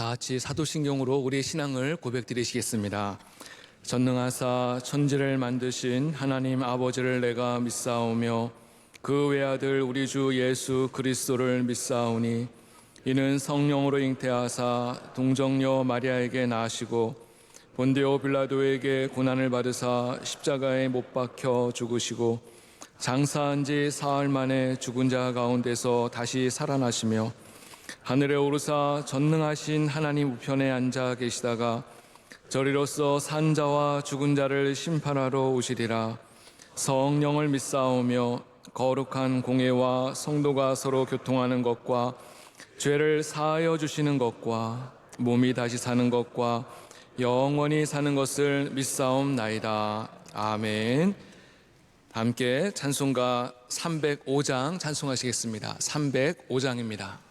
다 같이 사도신경으로 우리의 신앙을 고백드리시겠습니다. 전능하사 천지를 만드신 하나님 아버지를 내가 믿사오며 그 외아들 우리 주 예수 그리스도를 믿사오니 이는 성령으로 잉태하사 동정녀 마리아에게 나시고 본디오 빌라도에게 고난을 받으사 십자가에 못 박혀 죽으시고 장사한 지 사흘 만에 죽은 자 가운데서 다시 살아나시며 하늘에 오르사 전능하신 하나님 우편에 앉아 계시다가 저리로서 산 자와 죽은 자를 심판하러 오시리라. 성령을 믿사오며 거룩한 공예와 성도가 서로 교통하는 것과 죄를 사하여 주시는 것과 몸이 다시 사는 것과 영원히 사는 것을 믿사옵나이다. 아멘. 함께 찬송가 305장 찬송하시겠습니다. 305장입니다.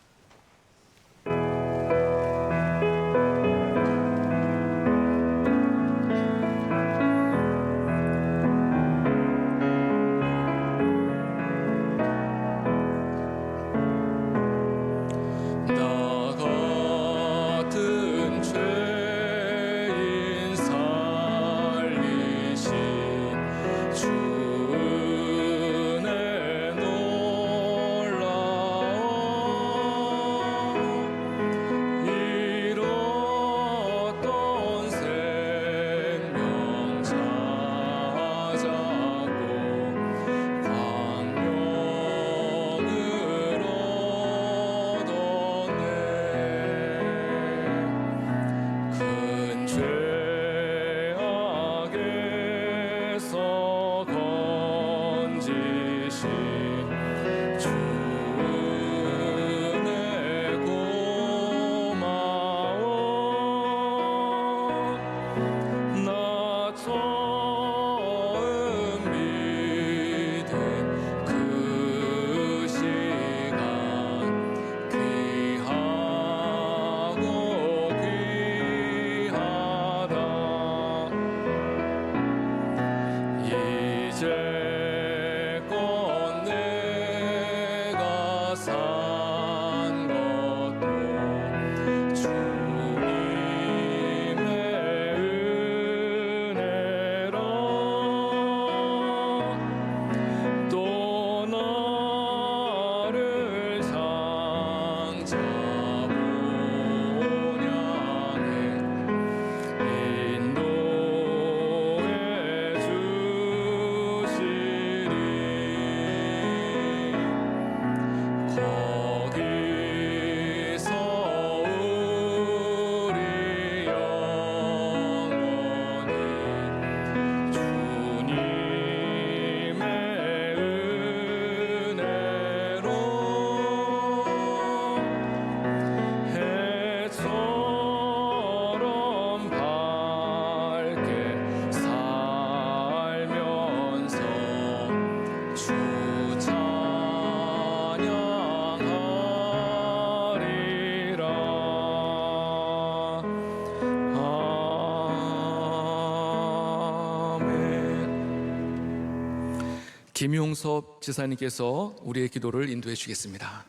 김용섭 지사님께서 우리의 기도를 인도해 주시겠습니다.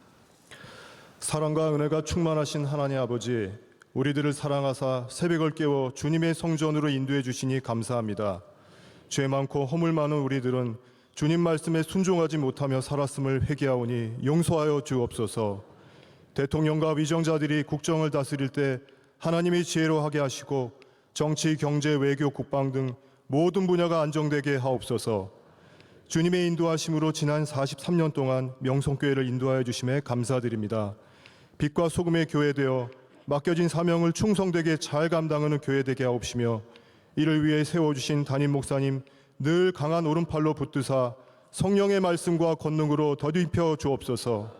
사랑과 은혜가 충만하신 하나님 아버지, 우리들을 사랑하사 새벽을 깨워 주님의 성전으로 인도해 주시니 감사합니다. 죄 많고 허물 많은 우리들은 주님 말씀에 순종하지 못하며 살았음을 회개하오니 용서하여 주옵소서. 대통령과 위정자들이 국정을 다스릴 때 하나님이 지혜로하게 하시고 정치, 경제, 외교, 국방 등 모든 분야가 안정되게 하옵소서. 주님의 인도하심으로 지난 43년 동안 명성교회를 인도하여 주심에 감사드립니다. 빛과 소금의 교회 되어 맡겨진 사명을 충성되게 잘 감당하는 교회 되게 하옵시며 이를 위해 세워주신 담임 목사님 늘 강한 오른팔로 붙드사 성령의 말씀과 권능으로 더듬혀 주옵소서.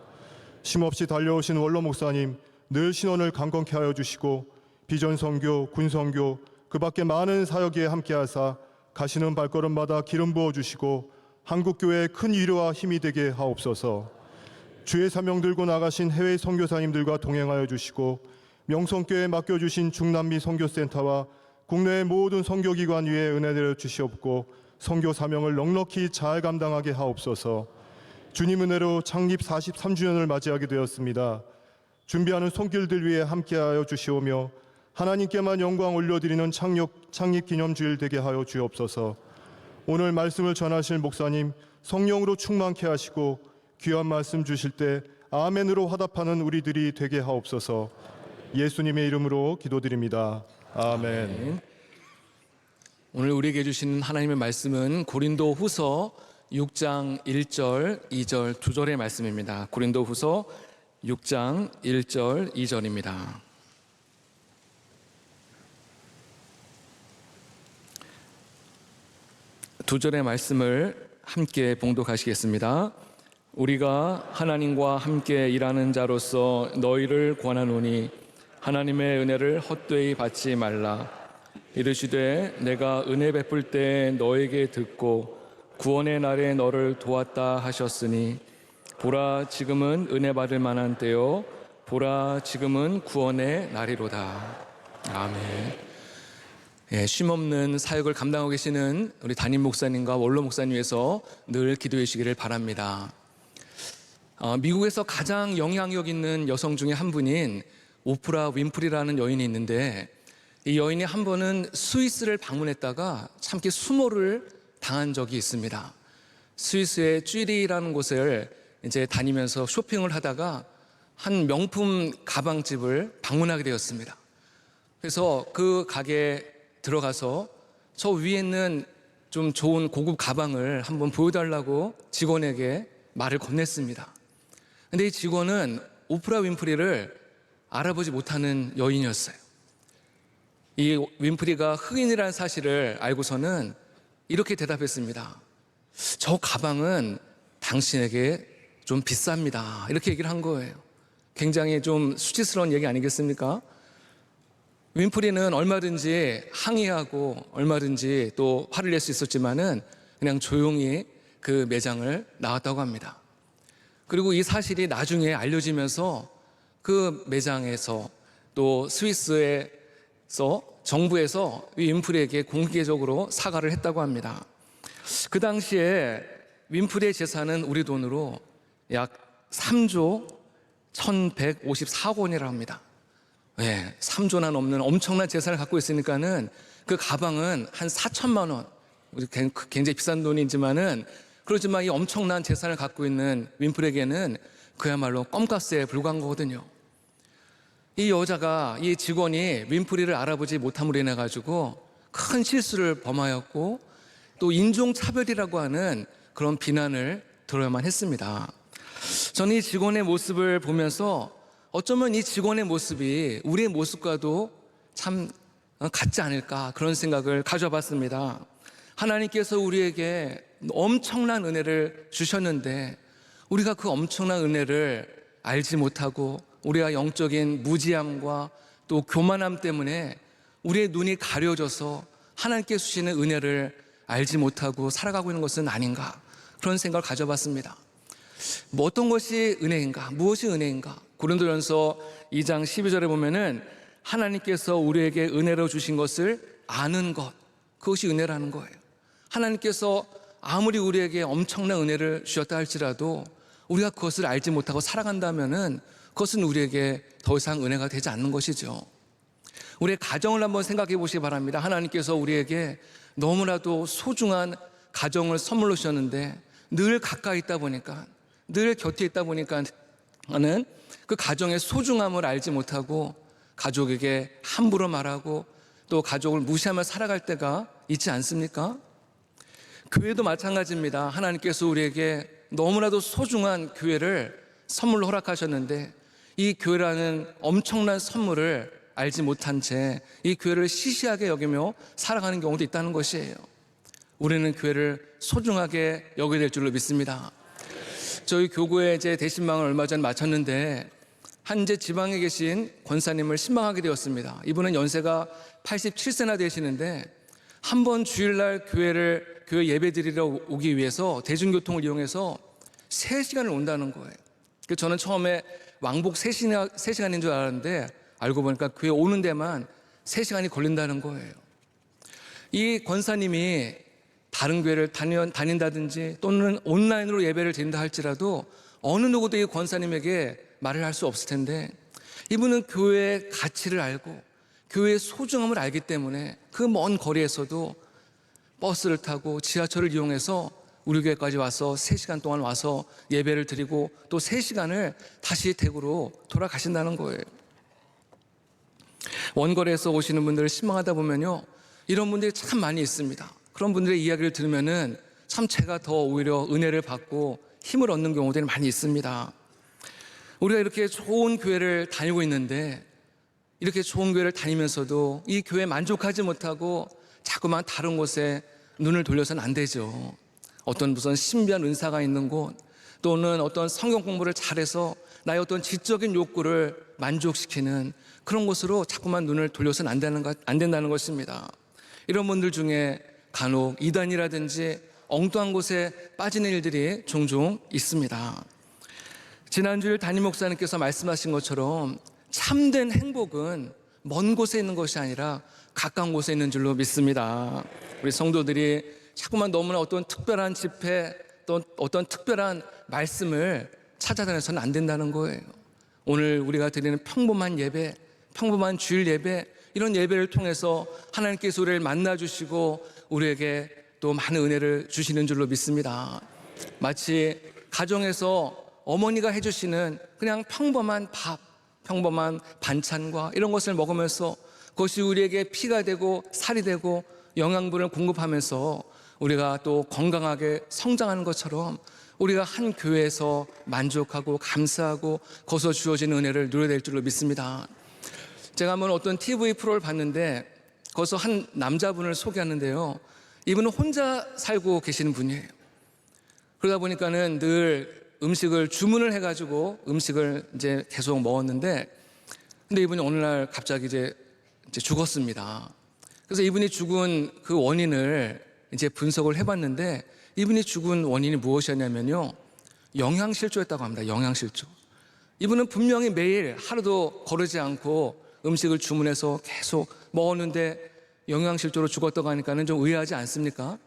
쉼없이 달려오신 원로 목사님 늘 신원을 강건케 하여 주시고 비전선교, 군선교 그 밖에 많은 사역에 함께하사 가시는 발걸음마다 기름 부어주시고 한국교회의 큰 위로와 힘이 되게 하옵소서. 주의 사명 들고 나가신 해외 선교사님들과 동행하여 주시고 명성교회에 맡겨주신 중남미 선교센터와 국내의 모든 선교기관 위에 은혜 내려 주시옵고 선교 사명을 넉넉히 잘 감당하게 하옵소서. 주님 은혜로 창립 43주년을 맞이하게 되었습니다. 준비하는 손길들 위해 함께하여 주시오며 하나님께만 영광 올려드리는 창립기념주일 되게 하여 주옵소서. 오늘 말씀을 전하실 목사님 성령으로 충만케 하시고 귀한 말씀 주실 때 아멘으로 화답하는 우리들이 되게 하옵소서. 예수님의 이름으로 기도드립니다. 아멘. 오늘 우리에게 주신 하나님의 말씀은 고린도 후서 6장 1절, 2절 두 절의 말씀입니다. 고린도 후서 6장 1절, 2절입니다. 두 절의 말씀을 함께 봉독하시겠습니다. 우리가 하나님과 함께 일하는 자로서 너희를 권하노니 하나님의 은혜를 헛되이 받지 말라. 이르시되 내가 은혜 베풀 때 너에게 듣고 구원의 날에 너를 도왔다 하셨으니 보라 지금은 은혜 받을 만한 때요 보라 지금은 구원의 날이로다. 아멘. 쉼없는 사역을 감당하고 계시는 우리 담임 목사님과 원로 목사님 위해서 늘 기도해 주시기를 바랍니다. 미국에서 가장 영향력 있는 여성 중에 한 분인 오프라 윈프리라는 여인이 있는데, 이 여인이 한 번은 스위스를 방문했다가 참기 수모를 당한 적이 있습니다. 스위스의 쥐리라는 곳을 이제 다니면서 쇼핑을 하다가 한 명품 가방집을 방문하게 되었습니다. 그래서 그 가게에 들어가서 저 위에 있는 좀 좋은 고급 가방을 한번 보여달라고 직원에게 말을 건넸습니다. 근데 이 직원은 오프라 윈프리를 알아보지 못하는 여인이었어요. 이 윈프리가 흑인이라는 사실을 알고서는 이렇게 대답했습니다. 저 가방은 당신에게 좀 비쌉니다. 이렇게 얘기를 한 거예요. 굉장히 좀 수치스러운 얘기 아니겠습니까? 윈프리는 얼마든지 항의하고 얼마든지 또 화를 낼 수 있었지만은 그냥 조용히 그 매장을 나왔다고 합니다. 그리고 이 사실이 나중에 알려지면서 그 매장에서 또 스위스에서 정부에서 이 윈프리에게 공개적으로 사과를 했다고 합니다. 그 당시에 윈프리의 재산은 우리 돈으로 약 3조 1154억 원이라고 합니다. 3조나 넘는 엄청난 재산을 갖고 있으니까는 그 가방은 한 4천만 원, 굉장히 비싼 돈이지만은 그렇지만 이 엄청난 재산을 갖고 있는 윈프리에게는 그야말로 껌값에 불과한 거거든요. 이 여자가, 이 직원이 윈프리를 알아보지 못함으로 인해 가지고 큰 실수를 범하였고 또 인종차별이라고 하는 그런 비난을 들어야만 했습니다. 저는 이 직원의 모습을 보면서 어쩌면 이 직원의 모습이 우리의 모습과도 참 같지 않을까, 그런 생각을 가져와 봤습니다. 하나님께서 우리에게 엄청난 은혜를 주셨는데 우리가 그 엄청난 은혜를 알지 못하고 우리가 영적인 무지함과 또 교만함 때문에 우리의 눈이 가려져서 하나님께 주시는 은혜를 알지 못하고 살아가고 있는 것은 아닌가, 그런 생각을 가져봤습니다. 어떤 것이 은혜인가? 무엇이 은혜인가? 고린도전서 2장 12절에 보면은 하나님께서 우리에게 은혜로 주신 것을 아는 것, 그것이 은혜라는 거예요. 하나님께서 아무리 우리에게 엄청난 은혜를 주셨다 할지라도 우리가 그것을 알지 못하고 살아간다면은 그것은 우리에게 더 이상 은혜가 되지 않는 것이죠. 우리의 가정을 한번 생각해 보시기 바랍니다. 하나님께서 우리에게 너무나도 소중한 가정을 선물로 주셨는데 늘 가까이 있다 보니까, 늘 곁에 있다 보니까는 그 가정의 소중함을 알지 못하고 가족에게 함부로 말하고 또 가족을 무시하며 살아갈 때가 있지 않습니까? 교회도 마찬가지입니다. 하나님께서 우리에게 너무나도 소중한 교회를 선물로 허락하셨는데 이 교회라는 엄청난 선물을 알지 못한 채 이 교회를 시시하게 여기며 살아가는 경우도 있다는 것이에요. 우리는 교회를 소중하게 여겨야 될 줄로 믿습니다. 저희 교구의 이제 대신망을 얼마 전에 마쳤는데 한제 지방에 계신 권사님을 신방하게 되었습니다. 이분은 연세가 87세나 되시는데 한 번 주일날 교회 예배 드리러 오기 위해서 대중교통을 이용해서 3시간을 온다는 거예요. 그래서 저는 처음에 왕복 3시간인 줄 알았는데 알고 보니까 교회 오는 데만 3시간이 걸린다는 거예요. 이 권사님이 다른 교회를 다닌다든지 또는 온라인으로 예배를 드린다 할지라도 어느 누구도 이 권사님에게 말을 할 수 없을 텐데 이분은 교회의 가치를 알고 교회의 소중함을 알기 때문에 그 먼 거리에서도 버스를 타고 지하철을 이용해서 우리 교회까지 와서 3시간 동안 와서 예배를 드리고 또 3시간을 다시 대구로 돌아가신다는 거예요. 원거리에서 오시는 분들을 신방하다 보면요, 이런 분들이 참 많이 있습니다. 그런 분들의 이야기를 들으면은 참 제가 더 오히려 은혜를 받고 힘을 얻는 경우들이 많이 있습니다. 우리가 이렇게 좋은 교회를 다니고 있는데 이렇게 좋은 교회를 다니면서도 이 교회에 만족하지 못하고 자꾸만 다른 곳에 눈을 돌려서는 안 되죠. 어떤 무슨 신비한 은사가 있는 곳, 또는 어떤 성경 공부를 잘해서 나의 어떤 지적인 욕구를 만족시키는 그런 곳으로 자꾸만 눈을 돌려서는 안 된다는 것입니다. 이런 분들 중에 간혹 이단이라든지 엉뚱한 곳에 빠지는 일들이 종종 있습니다. 지난주일 담임 목사님께서 말씀하신 것처럼 참된 행복은 먼 곳에 있는 것이 아니라 가까운 곳에 있는 줄로 믿습니다. 우리 성도들이 자꾸만 너무나 어떤 특별한 집회, 또 어떤 특별한 말씀을 찾아다녀서는 안 된다는 거예요. 오늘 우리가 드리는 평범한 예배, 평범한 주일 예배, 이런 예배를 통해서 하나님께서 우리를 만나주시고 우리에게 또 많은 은혜를 주시는 줄로 믿습니다. 마치 가정에서 어머니가 해주시는 그냥 평범한 밥, 평범한 반찬과 이런 것을 먹으면서 그것이 우리에게 피가 되고 살이 되고 영양분을 공급하면서 우리가 또 건강하게 성장하는 것처럼 우리가 한 교회에서 만족하고 감사하고 거기서 주어지는 은혜를 누려야 될 줄로 믿습니다. 제가 한번 어떤 TV 프로를 봤는데 거기서 한 남자분을 소개하는데요, 이분은 혼자 살고 계시는 분이에요. 그러다 보니까는 늘 음식을 주문을 해가지고 음식을 이제 계속 먹었는데, 근데 이분이 어느 날 갑자기 이제 죽었습니다. 그래서 이분이 죽은 그 원인을 이제 분석을 해봤는데, 이분이 죽은 원인이 무엇이었냐면요, 영양실조였다고 합니다. 영양실조. 이분은 분명히 매일 하루도 거르지 않고 음식을 주문해서 계속 먹었는데 영양실조로 죽었다고 하니까는 좀 의아하지 않습니까?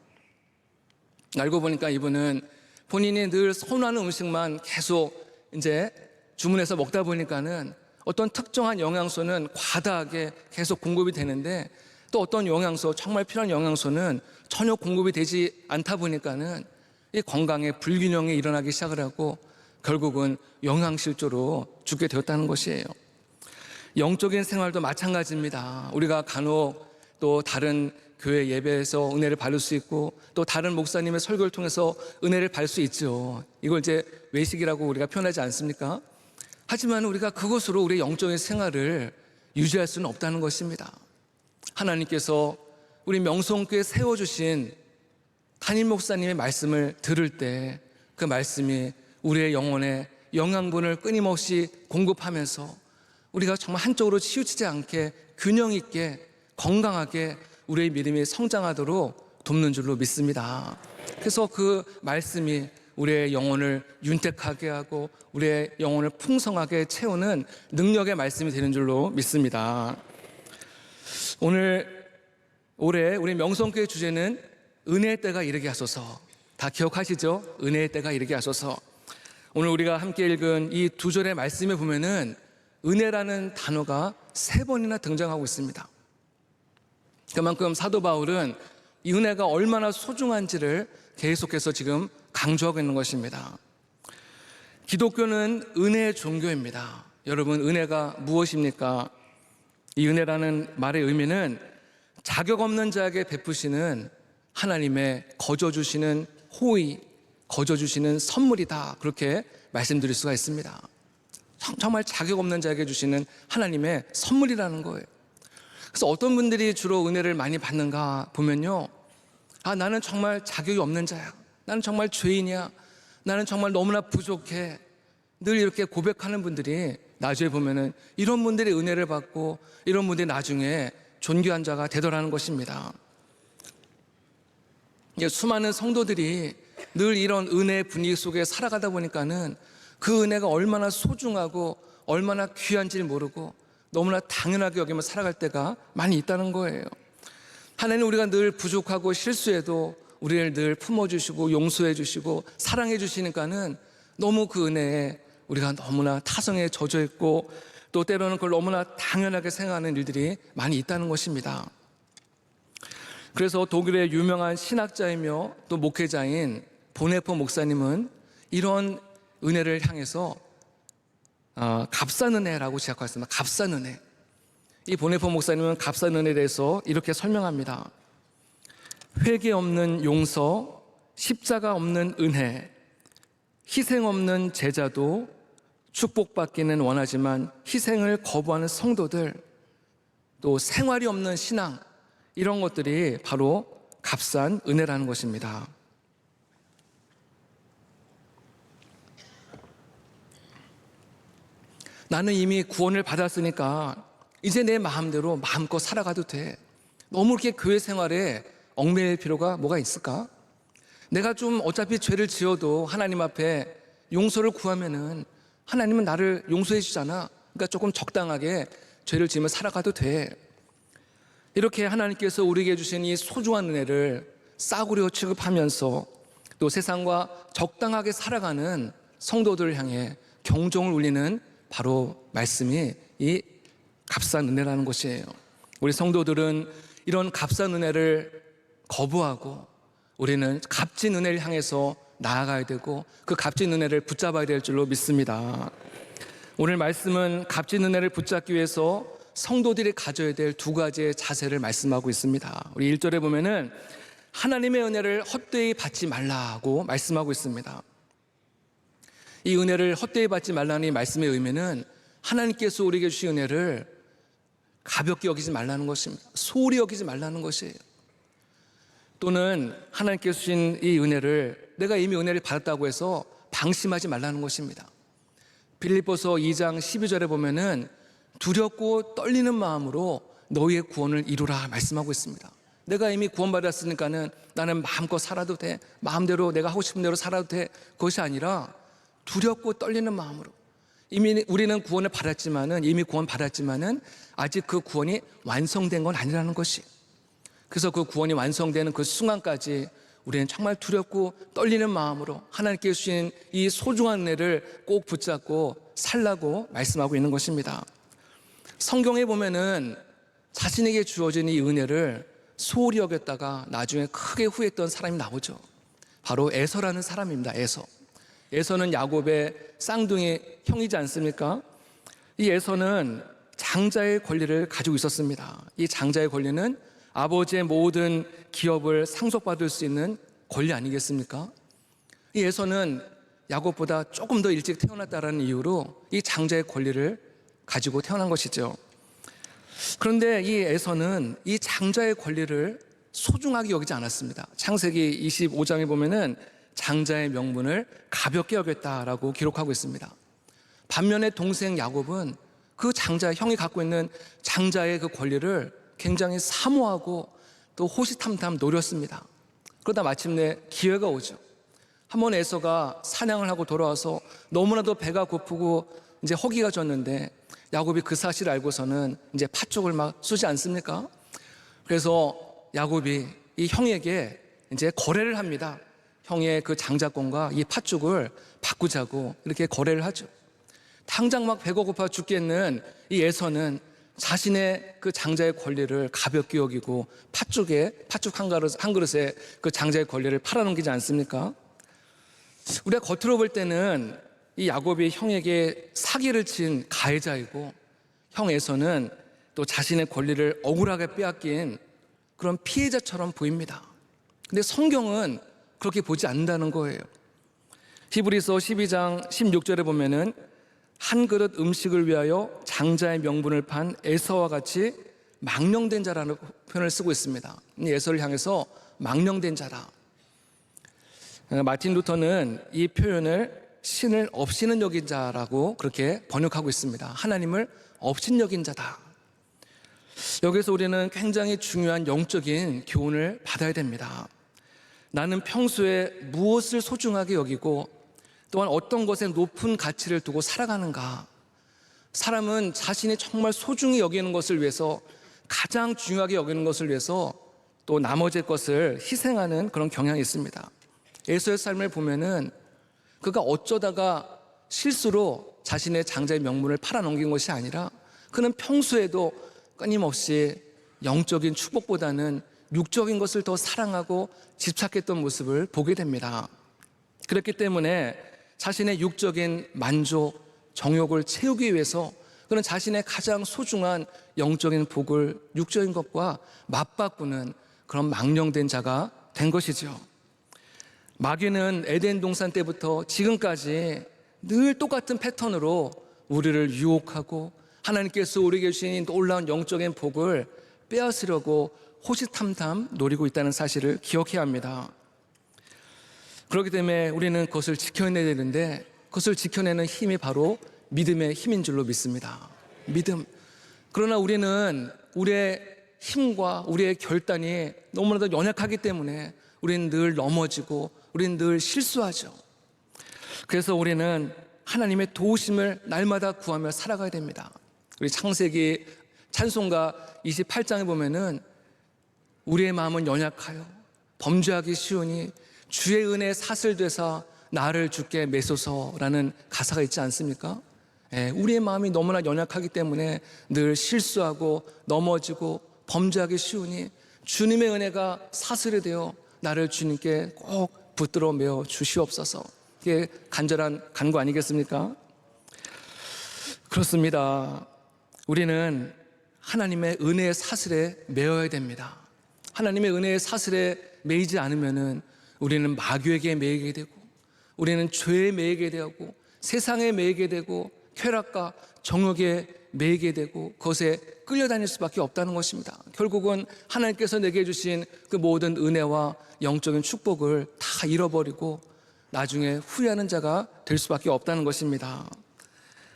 알고 보니까 이분은 본인이 늘 선호하는 음식만 계속 이제 주문해서 먹다 보니까는 어떤 특정한 영양소는 과다하게 계속 공급이 되는데, 또 어떤 영양소, 정말 필요한 영양소는 전혀 공급이 되지 않다 보니까는 이 건강에 불균형이 일어나기 시작을 하고 결국은 영양실조로 죽게 되었다는 것이에요. 영적인 생활도 마찬가지입니다. 우리가 간혹 또 다른 교회 예배에서 은혜를 받을 수 있고 또 다른 목사님의 설교를 통해서 은혜를 받을 수 있죠. 이걸 이제 외식이라고 우리가 표현하지 않습니까? 하지만 우리가 그것으로 우리의 영적인 생활을 유지할 수는 없다는 것입니다. 하나님께서 우리 명성교회에 세워주신 담임 목사님의 말씀을 들을 때 그 말씀이 우리의 영혼에 영양분을 끊임없이 공급하면서 우리가 정말 한쪽으로 치우치지 않게 균형 있게 건강하게 우리의 믿음이 성장하도록 돕는 줄로 믿습니다. 그래서 그 말씀이 우리의 영혼을 윤택하게 하고 우리의 영혼을 풍성하게 채우는 능력의 말씀이 되는 줄로 믿습니다. 올해 우리 명성교회 주제는 은혜의 때가 이르게 하소서. 다 기억하시죠? 은혜의 때가 이르게 하소서. 오늘 우리가 함께 읽은 이 2절의 말씀에 보면은 은혜라는 단어가 3번이나 등장하고 있습니다. 그만큼 사도 바울은 이 은혜가 얼마나 소중한지를 계속해서 지금 강조하고 있는 것입니다. 기독교는 은혜의 종교입니다. 여러분, 은혜가 무엇입니까? 이 은혜라는 말의 의미는 자격 없는 자에게 베푸시는 하나님의 거저 주시는 호의, 거저 주시는 선물이다, 그렇게 말씀드릴 수가 있습니다. 정말 자격 없는 자에게 주시는 하나님의 선물이라는 거예요. 그래서 어떤 분들이 주로 은혜를 많이 받는가 보면요, 나는 정말 자격이 없는 자야, 나는 정말 죄인이야, 나는 정말 너무나 부족해, 늘 이렇게 고백하는 분들이 나중에 보면은 이런 분들이 은혜를 받고 이런 분들이 나중에 존귀한 자가 되더라는 것입니다. 수많은 성도들이 늘 이런 은혜의 분위기 속에 살아가다 보니까는 그 은혜가 얼마나 소중하고 얼마나 귀한지를 모르고 너무나 당연하게 여기면 살아갈 때가 많이 있다는 거예요. 하나님, 우리가 늘 부족하고 실수해도 우리를 늘 품어주시고 용서해 주시고 사랑해 주시니까는 너무 그 은혜에 우리가 너무나 타성에 젖어 있고 또 때로는 그걸 너무나 당연하게 생각하는 일들이 많이 있다는 것입니다. 그래서 독일의 유명한 신학자이며 또 목회자인 보네포 목사님은 이런 은혜를 향해서 값싼 은혜라고 지적하였습니다. 값싼 은혜. 이 보네포 목사님은 값싼 은혜에 대해서 이렇게 설명합니다. 회개 없는 용서, 십자가 없는 은혜, 희생 없는 제자도 축복받기는 원하지만 희생을 거부하는 성도들, 또 생활이 없는 신앙, 이런 것들이 바로 값싼 은혜라는 것입니다. 나는 이미 구원을 받았으니까 이제 내 마음대로 마음껏 살아가도 돼. 너무 이렇게 교회 생활에 얽매일 필요가 뭐가 있을까? 내가 좀 어차피 죄를 지어도 하나님 앞에 용서를 구하면은 하나님은 나를 용서해 주잖아. 그러니까 조금 적당하게 죄를 지으며 살아가도 돼. 이렇게 하나님께서 우리에게 주신 이 소중한 은혜를 싸구려 취급하면서 또 세상과 적당하게 살아가는 성도들을 향해 경종을 울리는 바로 말씀이 이 값싼 은혜라는 것이에요. 우리 성도들은 이런 값싼 은혜를 거부하고 우리는 값진 은혜를 향해서 나아가야 되고 그 값진 은혜를 붙잡아야 될 줄로 믿습니다. 오늘 말씀은 값진 은혜를 붙잡기 위해서 성도들이 가져야 될 두 가지의 자세를 말씀하고 있습니다. 우리 1절에 보면은 하나님의 은혜를 헛되이 받지 말라고 말씀하고 있습니다. 이 은혜를 헛되이 받지 말라는 이 말씀의 의미는 하나님께서 우리에게 주신 은혜를 가볍게 여기지 말라는 것입니다. 소홀히 여기지 말라는 것이에요. 또는 하나님께서 주신 이 은혜를 내가 이미 은혜를 받았다고 해서 방심하지 말라는 것입니다. 빌립보서 2장 12절에 보면은 두렵고 떨리는 마음으로 너희의 구원을 이루라 말씀하고 있습니다. 내가 이미 구원받았으니까는 나는 마음껏 살아도 돼. 마음대로 내가 하고 싶은 대로 살아도 돼. 그것이 아니라 두렵고 떨리는 마음으로 이미 우리는 구원을 받았지만은 이미 구원 받았지만은 아직 그 구원이 완성된 건 아니라는 것이. 그래서 그 구원이 완성되는 그 순간까지 우리는 정말 두렵고 떨리는 마음으로 하나님께 주신 이 소중한 은혜를 꼭 붙잡고 살라고 말씀하고 있는 것입니다. 성경에 보면은 자신에게 주어진 이 은혜를 소홀히 여겼다가 나중에 크게 후회했던 사람이 나오죠. 바로 에서라는 사람입니다. 에서는 야곱의 쌍둥이 형이지 않습니까? 이 에서는 장자의 권리를 가지고 있었습니다. 이 장자의 권리는 아버지의 모든 기업을 상속받을 수 있는 권리 아니겠습니까? 이 에서는 야곱보다 조금 더 일찍 태어났다는 이유로 이 장자의 권리를 가지고 태어난 것이죠. 그런데 이 에서는 이 장자의 권리를 소중하게 여기지 않았습니다. 창세기 25장에 보면은 장자의 명분을 가볍게 여겼다라고 기록하고 있습니다. 반면에 동생 야곱은 그 장자, 형이 갖고 있는 장자의 그 권리를 굉장히 사모하고 또 호시탐탐 노렸습니다. 그러다 마침내 기회가 오죠. 한번 에서가 사냥을 하고 돌아와서 너무나도 배가 고프고 이제 허기가 졌는데 야곱이 그 사실을 알고서는 이제 팥죽을 막 쏘지 않습니까? 그래서 야곱이 이 형에게 이제 거래를 합니다. 형의 그 장자권과 이 팥죽을 바꾸자고 이렇게 거래를 하죠. 당장 막 배가 고파 죽겠는 이 에서는 자신의 그 장자의 권리를 가볍게 여기고 팥죽 한 그릇에 그 장자의 권리를 팔아넘기지 않습니까? 우리가 겉으로 볼 때는 이 야곱이 형에게 사기를 친 가해자이고 형 에서는 또 자신의 권리를 억울하게 빼앗긴 그런 피해자처럼 보입니다. 근데 성경은 그렇게 보지 않는다는 거예요. 히브리서 12장 16절에 보면은 한 그릇 음식을 위하여 장자의 명분을 판 에서와 같이 망령된 자라는 표현을 쓰고 있습니다. 에서를 향해서 망령된 자다. 마틴 루터는 이 표현을 신을 업신은 여긴 자라고 그렇게 번역하고 있습니다. 하나님을 업신 여긴 자다. 여기서 우리는 굉장히 중요한 영적인 교훈을 받아야 됩니다. 나는 평소에 무엇을 소중하게 여기고 또한 어떤 것에 높은 가치를 두고 살아가는가? 사람은 자신이 정말 소중히 여기는 것을 위해서 가장 중요하게 여기는 것을 위해서 또 나머지 것을 희생하는 그런 경향이 있습니다. 에서의 삶을 보면은 그가 어쩌다가 실수로 자신의 장자의 명분을 팔아넘긴 것이 아니라 그는 평소에도 끊임없이 영적인 축복보다는 육적인 것을 더 사랑하고 집착했던 모습을 보게 됩니다. 그렇기 때문에 자신의 육적인 만족, 정욕을 채우기 위해서 그는 자신의 가장 소중한 영적인 복을 육적인 것과 맞바꾸는 그런 망령된 자가 된 것이죠. 마귀는 에덴 동산 때부터 지금까지 늘 똑같은 패턴으로 우리를 유혹하고 하나님께서 우리에게 주신 놀라운 영적인 복을 빼앗으려고 호시탐탐 노리고 있다는 사실을 기억해야 합니다. 그렇기 때문에 우리는 그것을 지켜내야 되는데 그것을 지켜내는 힘이 바로 믿음의 힘인 줄로 믿습니다. 믿음. 그러나 우리는 우리의 힘과 우리의 결단이 너무나도 연약하기 때문에 우리는 늘 넘어지고 우리는 늘 실수하죠. 그래서 우리는 하나님의 도우심을 날마다 구하며 살아가야 됩니다. 우리 창세기 찬송가 28장에 보면은 우리의 마음은 연약하여 범죄하기 쉬우니 주의 은혜에 사슬되사 나를 주께 매소서라는 가사가 있지 않습니까? 우리의 마음이 너무나 연약하기 때문에 늘 실수하고 넘어지고 범죄하기 쉬우니 주님의 은혜가 사슬이 되어 나를 주님께 꼭 붙들어 메어 주시옵소서. 이게 간절한 간구 아니겠습니까? 그렇습니다. 우리는 하나님의 은혜의 사슬에 매어야 됩니다. 하나님의 은혜의 사슬에 매이지 않으면은 우리는 마귀에게 매이게 되고 우리는 죄에 매이게 되고 세상에 매이게 되고 쾌락과 정욕에 매이게 되고 그것에 끌려다닐 수밖에 없다는 것입니다. 결국은 하나님께서 내게 주신 그 모든 은혜와 영적인 축복을 다 잃어버리고 나중에 후회하는 자가 될 수밖에 없다는 것입니다.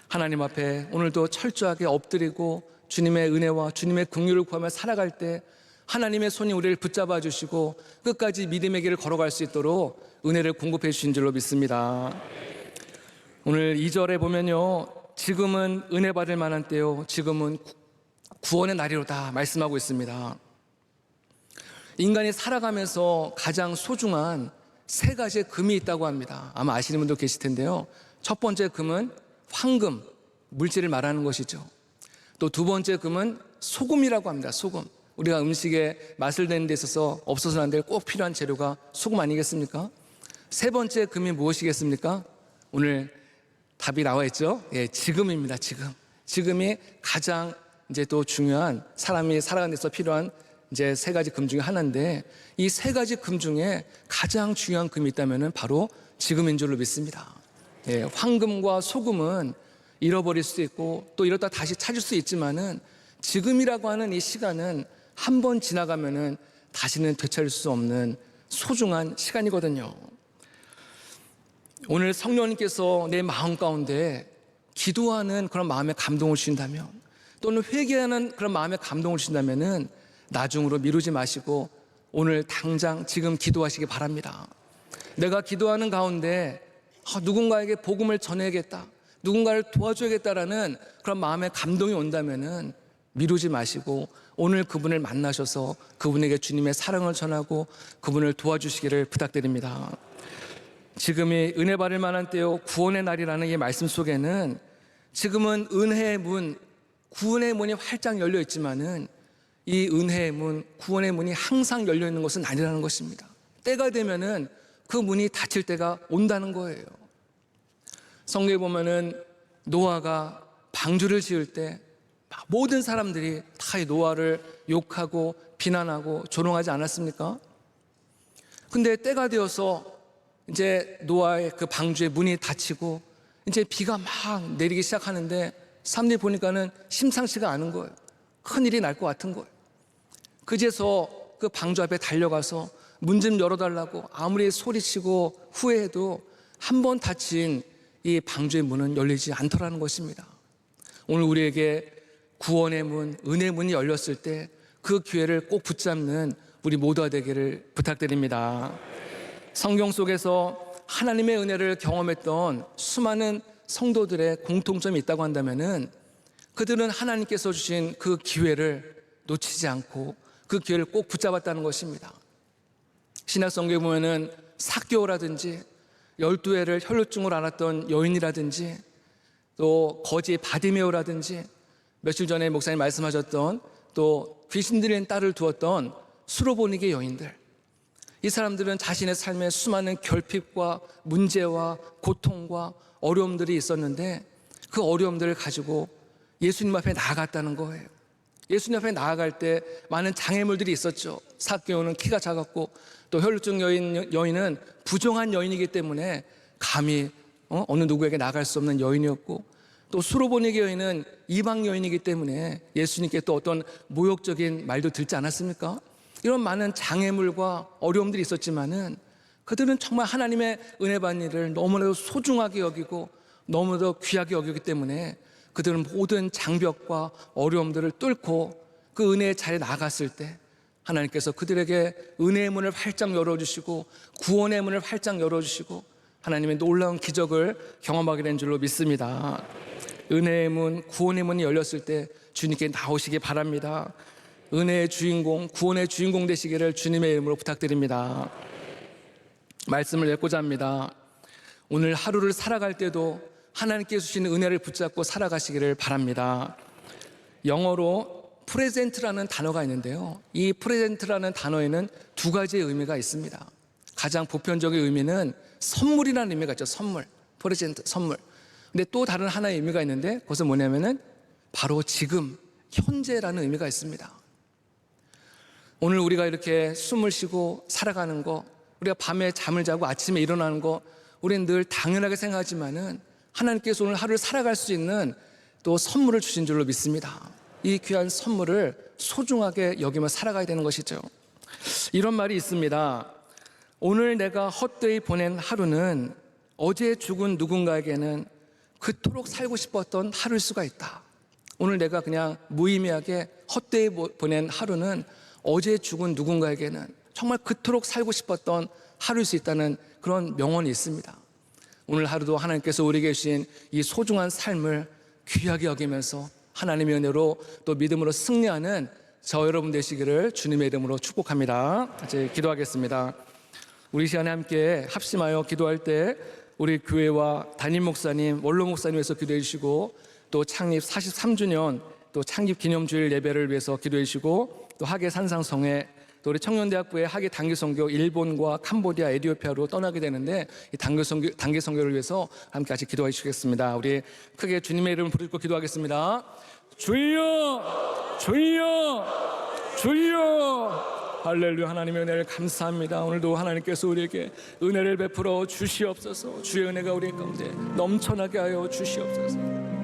하나님 앞에 오늘도 철저하게 엎드리고 주님의 은혜와 주님의 긍휼을 구하며 살아갈 때 하나님의 손이 우리를 붙잡아 주시고 끝까지 믿음의 길을 걸어갈 수 있도록 은혜를 공급해 주신 줄로 믿습니다. 오늘 2절에 보면요, 지금은 은혜 받을 만한 때요, 지금은 구원의 날이로다 말씀하고 있습니다. 인간이 살아가면서 가장 소중한 세 가지의 금이 있다고 합니다. 아마 아시는 분도 계실 텐데요. 첫 번째 금은 황금, 물질을 말하는 것이죠. 또 두 번째 금은 소금이라고 합니다. 소금. 우리가 음식에 맛을 내는 데 있어서 없어서는 안 될 꼭 필요한 재료가 소금 아니겠습니까? 세 번째 금이 무엇이겠습니까? 오늘 답이 나와 있죠. 지금입니다. 지금이 가장 이제 또 중요한 사람이 살아가는 데서 필요한 이제 세 가지 금 중에 하나인데 이 세 가지 금 중에 가장 중요한 금이 있다면은 바로 지금인 줄로 믿습니다. 황금과 소금은 잃어버릴 수 있고 또 이러다 다시 찾을 수 있지만은 지금이라고 하는 이 시간은 한 번 지나가면은 다시는 되찾을 수 없는 소중한 시간이거든요. 오늘 성령님께서 내 마음 가운데 기도하는 그런 마음의 감동을 주신다면 또는 회개하는 그런 마음의 감동을 주신다면은 나중으로 미루지 마시고 오늘 당장 지금 기도하시기 바랍니다. 내가 기도하는 가운데 누군가에게 복음을 전해야겠다, 누군가를 도와줘야겠다라는 그런 마음의 감동이 온다면은 미루지 마시고 오늘 그분을 만나셔서 그분에게 주님의 사랑을 전하고 그분을 도와주시기를 부탁드립니다. 지금이 은혜 받을 만한 때요, 구원의 날이라는 이 말씀 속에는 지금은 은혜의 문, 구원의 문이 활짝 열려 있지만은 이 은혜의 문, 구원의 문이 항상 열려 있는 것은 아니라는 것입니다. 때가 되면은 그 문이 닫힐 때가 온다는 거예요. 성경에 보면은 노아가 방주를 지을 때 모든 사람들이 다 이 노아를 욕하고 비난하고 조롱하지 않았습니까? 근데 때가 되어서 이제 노아의 그 방주의 문이 닫히고 이제 비가 막 내리기 시작하는데 사람들이 보니까는 심상치가 않은 거예요. 큰일이 날 것 같은 거예요. 그제서 그 방주 앞에 달려가서 문 좀 열어달라고 아무리 소리치고 후회해도 한 번 닫힌 이 방주의 문은 열리지 않더라는 것입니다. 오늘 우리에게 구원의 문, 은혜의 문이 열렸을 때 그 기회를 꼭 붙잡는 우리 모두가 되기를 부탁드립니다. 성경 속에서 하나님의 은혜를 경험했던 수많은 성도들의 공통점이 있다고 한다면은 그들은 하나님께서 주신 그 기회를 놓치지 않고 그 기회를 꼭 붙잡았다는 것입니다. 신약 성경에 보면은 삭개오라든지 12해를 혈루증으로 앓았던 여인이라든지 또 거지 바디메오라든지 며칠 전에 목사님 말씀하셨던 또 귀신 들린 딸을 두었던 수로보니게 여인들, 이 사람들은 자신의 삶에 수많은 결핍과 문제와 고통과 어려움들이 있었는데 그 어려움들을 가지고 예수님 앞에 나아갔다는 거예요. 예수님 앞에 나아갈 때 많은 장애물들이 있었죠. 삭개오는 키가 작았고 또 혈루증 여인은 부정한 여인이기 때문에 감히 어느 누구에게 나갈 수 없는 여인이었고, 또 수로보니게 여인은 이방 여인이기 때문에 예수님께 또 어떤 모욕적인 말도 듣지 않았습니까? 이런 많은 장애물과 어려움들이 있었지만은 그들은 정말 하나님의 은혜 받는 일을 너무나도 소중하게 여기고 너무나도 귀하게 여기기 때문에 그들은 모든 장벽과 어려움들을 뚫고 그 은혜의 자리에 나갔을 때 하나님께서 그들에게 은혜의 문을 활짝 열어주시고 구원의 문을 활짝 열어주시고 하나님의 놀라운 기적을 경험하게 된 줄로 믿습니다. 은혜의 문, 구원의 문이 열렸을 때 주님께 나오시기 바랍니다. 은혜의 주인공, 구원의 주인공 되시기를 주님의 이름으로 부탁드립니다. 말씀을 맺고자 합니다. 오늘 하루를 살아갈 때도 하나님께 주시는 은혜를 붙잡고 살아가시기를 바랍니다. 영어로 프레젠트라는 단어가 있는데요, 이 프레젠트라는 단어에는 두 가지의 의미가 있습니다. 가장 보편적인 의미는 선물이라는 의미가 있죠. 선물, 프레젠트, 선물. 근데 또 다른 하나의 의미가 있는데 그것은 뭐냐면은 바로 지금, 현재라는 의미가 있습니다. 오늘 우리가 이렇게 숨을 쉬고 살아가는 거, 우리가 밤에 잠을 자고 아침에 일어나는 거, 우리는 늘 당연하게 생각하지만은 하나님께서 오늘 하루를 살아갈 수 있는 또 선물을 주신 줄로 믿습니다. 이 귀한 선물을 소중하게 여기며 살아가야 되는 것이죠. 이런 말이 있습니다. 오늘 내가 헛되이 보낸 하루는 어제 죽은 누군가에게는 그토록 살고 싶었던 하루일 수가 있다. 오늘 내가 그냥 무의미하게 헛되이 보낸 하루는 어제 죽은 누군가에게는 정말 그토록 살고 싶었던 하루일 수 있다는 그런 명언이 있습니다. 오늘 하루도 하나님께서 우리에게 주신 이 소중한 삶을 귀하게 여기면서 하나님의 은혜로 또 믿음으로 승리하는 저 여러분 되시기를 주님의 이름으로 축복합니다. 이제 기도하겠습니다. 우리 시간에 함께 합심하여 기도할 때 우리 교회와 담임 목사님, 원로 목사님 위해서 기도해 주시고, 또 창립 43주년 또 창립 기념주일 예배를 위해서 기도해 주시고, 또 하계 산상성회, 또 우리 청년대학부의 하계 단기선교 일본과 캄보디아, 에티오피아로 떠나게 되는데 이 단기선교를 위해서 함께 같이 기도해 주시겠습니다. 우리 크게 주님의 이름을 부르고 기도하겠습니다. 주여, 주여, 주여. 할렐루야. 하나님의 은혜를 감사합니다. 오늘도 하나님께서 우리에게 은혜를 베풀어 주시옵소서. 주의 은혜가 우리 가운데 넘쳐나게 하여 주시옵소서.